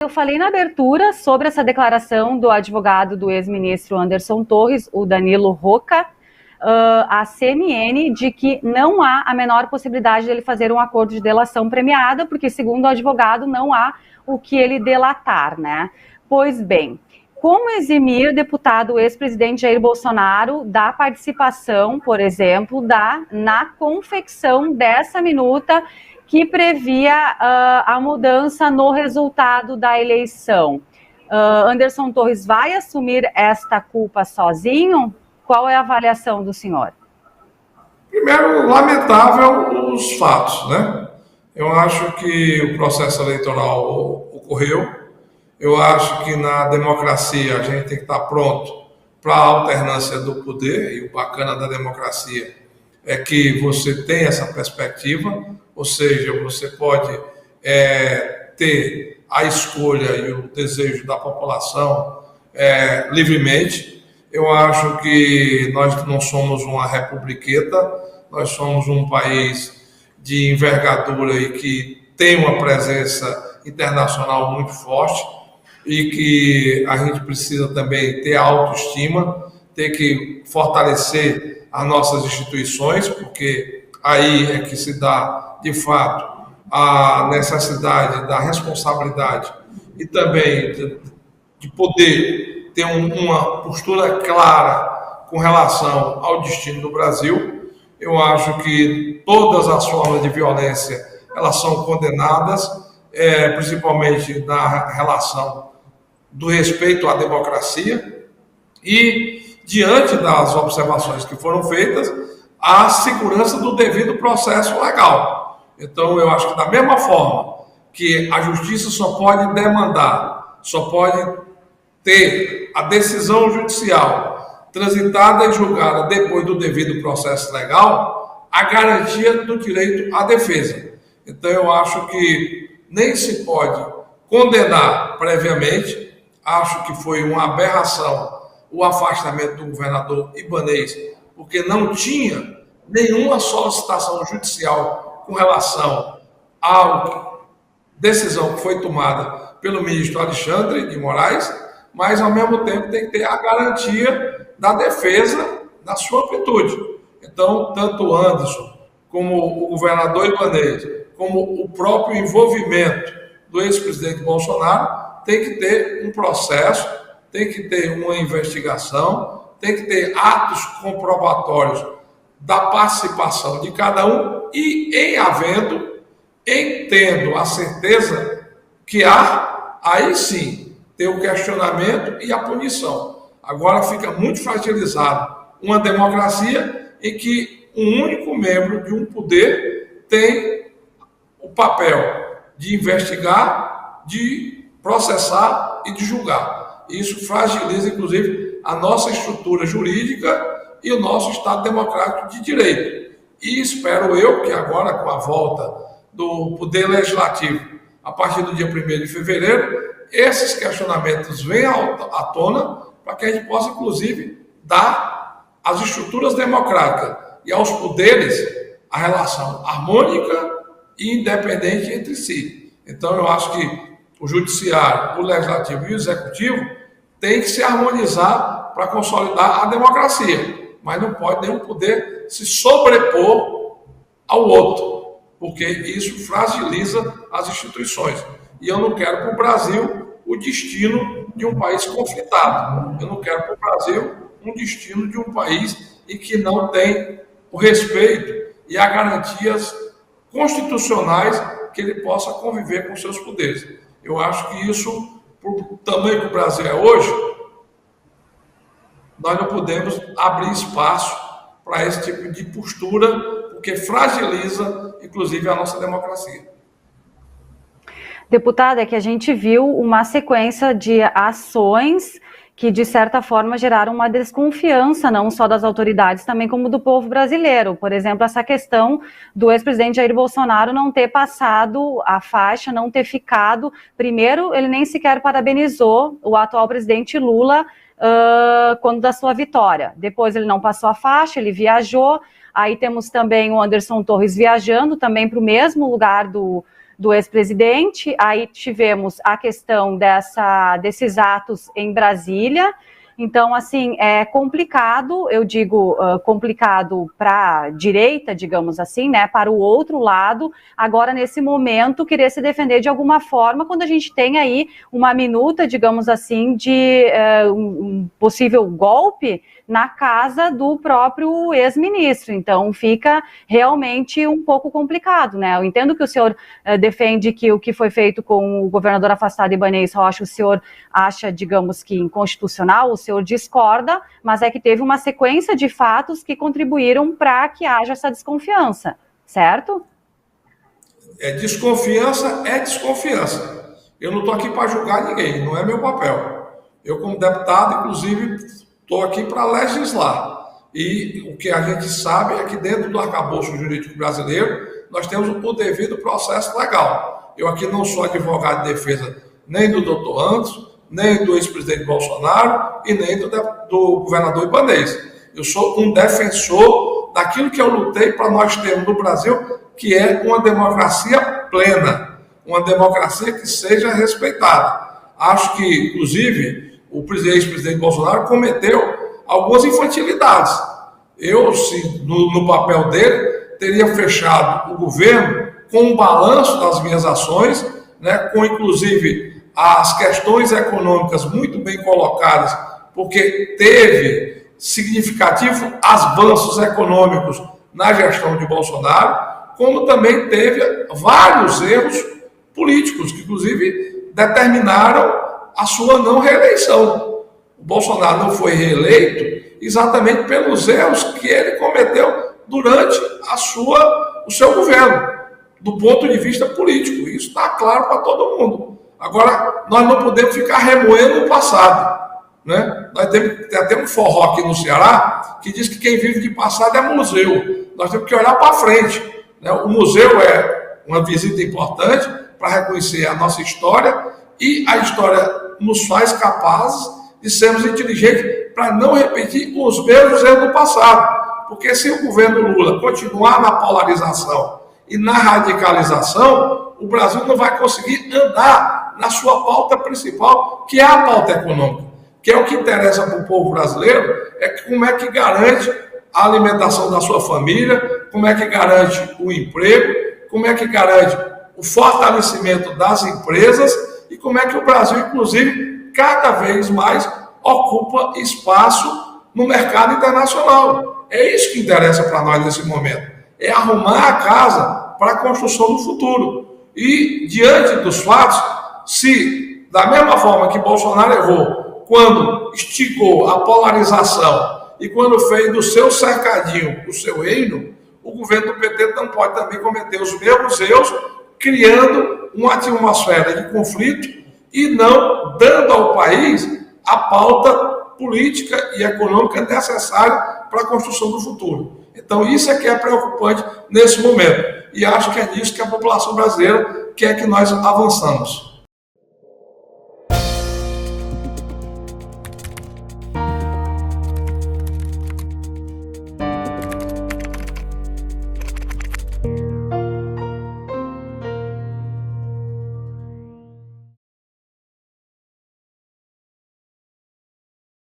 Eu falei na abertura sobre essa declaração do advogado do ex-ministro Anderson Torres, o Danilo Rocca, à CNN, de que não há a menor possibilidade dele fazer um acordo de delação premiada, porque, segundo o advogado, não há o que ele delatar, né? Pois bem, como eximir deputado ex-presidente Jair Bolsonaro da participação, por exemplo, na confecção dessa minuta que previa a mudança no resultado da eleição? Anderson Torres vai assumir esta culpa sozinho? Qual é a avaliação do senhor? Primeiro, lamentável os fatos, né? Eu acho que o processo eleitoral ocorreu. Eu acho que na democracia a gente tem que estar pronto para a alternância do poder, e o bacana da democracia é que você tem essa perspectiva, ou seja, você pode ter a escolha e o desejo da população livremente. Eu acho que nós não somos uma republiqueta, nós somos um país de envergadura e que tem uma presença internacional muito forte e que a gente precisa também ter autoestima, ter que fortalecer as nossas instituições, porque aí é que se dá, de fato, a necessidade da responsabilidade e também de poder ter uma postura clara com relação ao destino do Brasil. Eu acho que todas as formas de violência, elas são condenadas, principalmente na relação do respeito à democracia e, diante das observações que foram feitas, a segurança do devido processo legal. Então, eu acho que da mesma forma que a justiça só pode demandar, só pode ter a decisão judicial transitada e julgada depois do devido processo legal, a garantia do direito à defesa. Então, eu acho que nem se pode condenar previamente. Acho que foi uma aberração o afastamento do governador Ibanez, porque não tinha nenhuma solicitação judicial com relação à decisão que foi tomada pelo ministro Alexandre de Moraes, mas, ao mesmo tempo, tem que ter a garantia da defesa na sua amplitude. Então, tanto o Anderson, como o governador Ibanez, como o próprio envolvimento do ex-presidente Bolsonaro, tem que ter um processo, tem que ter uma investigação, tem que ter atos comprobatórios da participação de cada um e, em tendo a certeza que há, aí sim, ter o questionamento e a punição. Agora fica muito fragilizado uma democracia em que um único membro de um poder tem o papel de investigar, de processar e de julgar. Isso fragiliza, inclusive, a nossa estrutura jurídica e o nosso Estado democrático de direito. E espero eu que agora, com a volta do Poder Legislativo, a partir do dia 1º de fevereiro, esses questionamentos venham à tona para que a gente possa, inclusive, dar às estruturas democráticas e aos poderes a relação harmônica e independente entre si. Então, eu acho que o Judiciário, o Legislativo e o Executivo têm que se harmonizar para consolidar a democracia, mas não pode nenhum poder se sobrepor ao outro, porque isso fragiliza as instituições. E eu não quero para o Brasil o destino de um país conflitado. Eu não quero para o Brasil um destino de um país em que não tem o respeito e as garantias constitucionais que ele possa conviver com seus poderes. Eu acho que isso, por tamanho que o Brasil é hoje, nós não podemos abrir espaço para esse tipo de postura, porque fragiliza, inclusive, a nossa democracia. Deputada, é que a gente viu uma sequência de ações que, de certa forma, geraram uma desconfiança, não só das autoridades, também como do povo brasileiro. Por exemplo, essa questão do ex-presidente Jair Bolsonaro não ter passado a faixa, não ter ficado. Primeiro, ele nem sequer parabenizou o atual presidente Lula quando da sua vitória. Depois ele não passou a faixa, ele viajou. Aí temos também o Anderson Torres viajando também para o mesmo lugar do do ex-presidente, aí tivemos a questão desses atos em Brasília. Então, assim, é complicado, eu digo complicado para a direita, digamos assim, né, para o outro lado, agora nesse momento querer se defender de alguma forma, quando a gente tem aí uma minuta, digamos assim, de um possível golpe na casa do próprio ex-ministro. Então, fica realmente um pouco complicado, né? Eu entendo que o senhor defende que o que foi feito com o governador afastado Ibanez Rocha, o senhor acha, digamos que inconstitucional, o senhor discorda, mas é que teve uma sequência de fatos que contribuíram para que haja essa desconfiança, certo? Desconfiança é desconfiança. Eu não estou aqui para julgar ninguém, não é meu papel. Eu, como deputado, inclusive, estou aqui para legislar. E o que a gente sabe é que dentro do arcabouço jurídico brasileiro, nós temos o devido processo legal. Eu aqui não sou advogado de defesa nem do doutor Anderson, nem do ex-presidente Bolsonaro e nem do governador Ibanez. Eu sou um defensor daquilo que eu lutei para nós termos no Brasil, que é uma democracia plena, uma democracia que seja respeitada. Acho que, inclusive, o ex-presidente Bolsonaro cometeu algumas infantilidades. Eu, se no papel dele, teria fechado o governo com um balanço das minhas ações, né, com inclusive as questões econômicas muito bem colocadas, porque teve significativos avanços econômicos na gestão de Bolsonaro, como também teve vários erros políticos, que inclusive determinaram a sua não reeleição. O Bolsonaro não foi reeleito exatamente pelos erros que ele cometeu durante o seu governo, do ponto de vista político. Isso está claro para todo mundo. Agora, nós não podemos ficar remoendo o passado, né? Nós tem até um forró aqui no Ceará que diz que quem vive de passado é museu. Nós temos que olhar para frente, né? O museu é uma visita importante para reconhecer a nossa história, e a história nos faz capazes de sermos inteligentes para não repetir os mesmos erros do passado. Porque se o governo Lula continuar na polarização e na radicalização, o Brasil não vai conseguir andar na sua pauta principal, que é a pauta econômica, que é o que interessa para o povo brasileiro, como é que garante a alimentação da sua família, como é que garante o emprego, como é que garante o fortalecimento das empresas e como é que o Brasil, inclusive, cada vez mais ocupa espaço no mercado internacional. É isso que interessa para nós nesse momento, é arrumar a casa para a construção do futuro. E, diante dos fatos, se, da mesma forma que Bolsonaro errou quando esticou a polarização e quando fez do seu cercadinho o seu reino, o governo do PT não pode também cometer os mesmos erros, criando uma atmosfera de conflito e não dando ao país a pauta política e econômica necessária para a construção do futuro. Então, isso é que é preocupante nesse momento. E acho que é nisso que a população brasileira quer que nós avançamos.